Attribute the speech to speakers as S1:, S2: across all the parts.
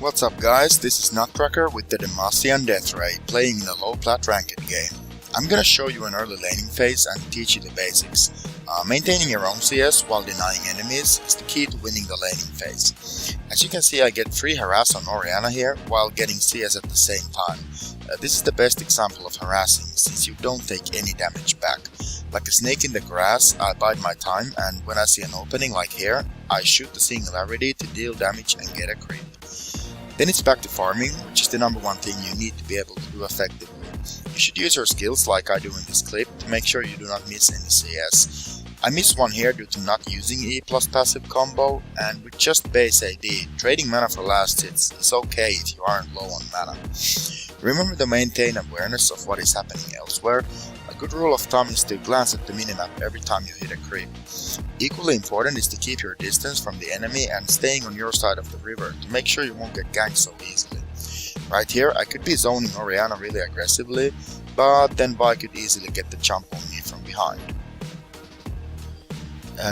S1: What's up guys, this is Nutcracker with the Demacian Death Ray, playing in a low plat ranked game. I'm gonna show you an early laning phase and teach you the basics. Maintaining your own CS while denying enemies is the key to winning the laning phase. As you can see, I get free harass on Orianna here while getting CS at the same time. This is the best example of harassing since you don't take any damage back. Like a snake in the grass, I bide my time, and when I see an opening like here, I shoot the singularity to deal damage and get a creep. Then it's back to farming, which is the number one thing you need to be able to do effectively. You should use your skills like I do in this clip to make sure you do not miss any CS. I missed one here due to not using E plus passive combo, and with just base AD, trading mana for last hits is okay if you aren't low on mana. Remember to maintain awareness of what is happening elsewhere. A good rule of thumb is to glance at the minimap every time you hit a creep. Equally important is to keep your distance from the enemy and staying on your side of the river to make sure you won't get ganked so easily. Right here I could be zoning Orianna really aggressively, but then Vi could easily get the jump on me from behind.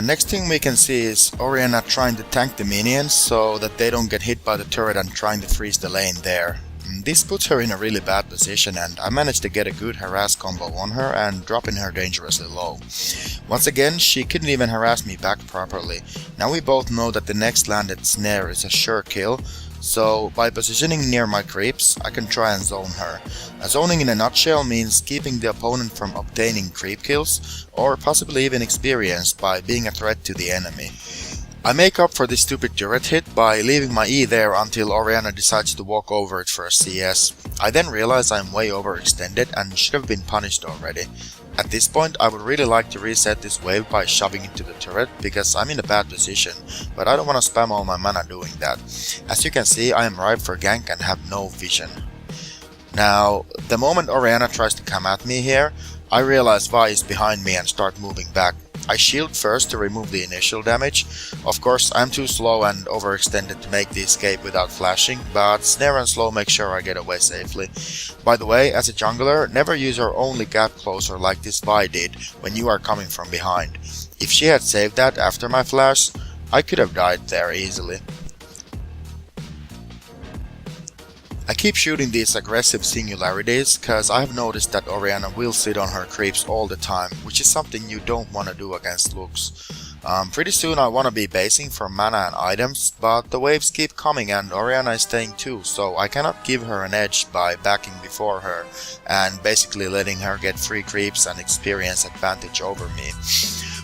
S1: Next thing we can see is Orianna trying to tank the minions so that they don't get hit by the turret and trying to freeze the lane there. This puts her in a really bad position, and I managed to get a good harass combo on her and dropping her dangerously low. Once again, she couldn't even harass me back properly. Now we both know that the next landed snare is a sure kill, so by positioning near my creeps, I can try and zone her. Zoning in a nutshell means keeping the opponent from obtaining creep kills, or possibly even experience by being a threat to the enemy. I make up for this stupid turret hit by leaving my E there until Orianna decides to walk over it for a CS. I then realize I'm way overextended and should have been punished already. At this point I would really like to reset this wave by shoving into the turret because I'm in a bad position, but I don't want to spam all my mana doing that. As you can see, I am ripe for gank and have no vision. Now, the moment Orianna tries to come at me here, I realize Vi is behind me and start moving back. I shield first to remove the initial damage. Of course, I'm too slow and overextended to make the escape without flashing, but snare and slow make sure I get away safely. By the way, as a jungler, never use your only gap closer like this Vi did when you are coming from behind. If she had saved that after my flash, I could have died there easily. I keep shooting these aggressive singularities cause I have noticed that Orianna will sit on her creeps all the time, which is something you don't want to do against Lux. Pretty soon I want to be basing for mana and items, but the waves keep coming and Orianna is staying too, so I cannot give her an edge by backing before her and basically letting her get free creeps and experience advantage over me.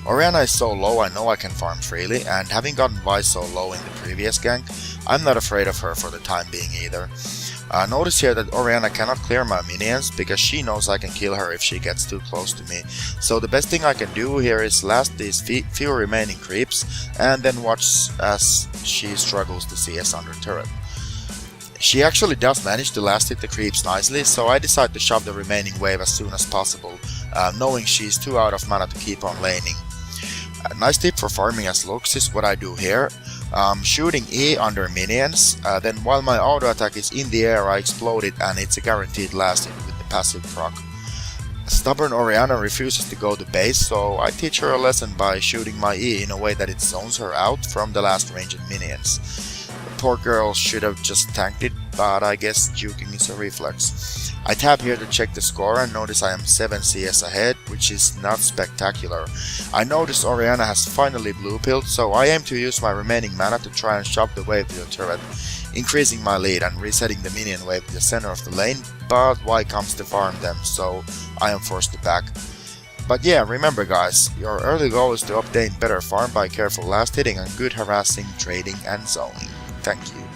S1: Orianna is so low I know I can farm freely, and having gotten Vi so low in the previous gank, I'm not afraid of her for the time being either. Notice here that Orianna cannot clear my minions because she knows I can kill her if she gets too close to me. So the best thing I can do here is last these few remaining creeps and then watch as she struggles to CS under turret. She actually does manage to last hit the creeps nicely, so I decide to shove the remaining wave as soon as possible, knowing she's too out of mana to keep on laning. A nice tip for farming as Lux is what I do here. Shooting E under minions, then while my auto attack is in the air I explode it and it's a guaranteed last hit with the passive proc. Stubborn Orianna refuses to go to base, so I teach her a lesson by shooting my E in a way that it zones her out from the last ranged minions. The poor girl should have just tanked it, but I guess juking is a reflex. I tab here to check the score and notice I am 7 CS ahead, which is not spectacular. I notice Orianna has finally blue pilled, so I aim to use my remaining mana to try and shove the wave to the turret, increasing my lead and resetting the minion wave to the center of the lane, but Vi comes to farm them, so I am forced to back. But yeah, remember guys, your early goal is to obtain better farm by careful last hitting and good harassing, trading and zoning. Thank you.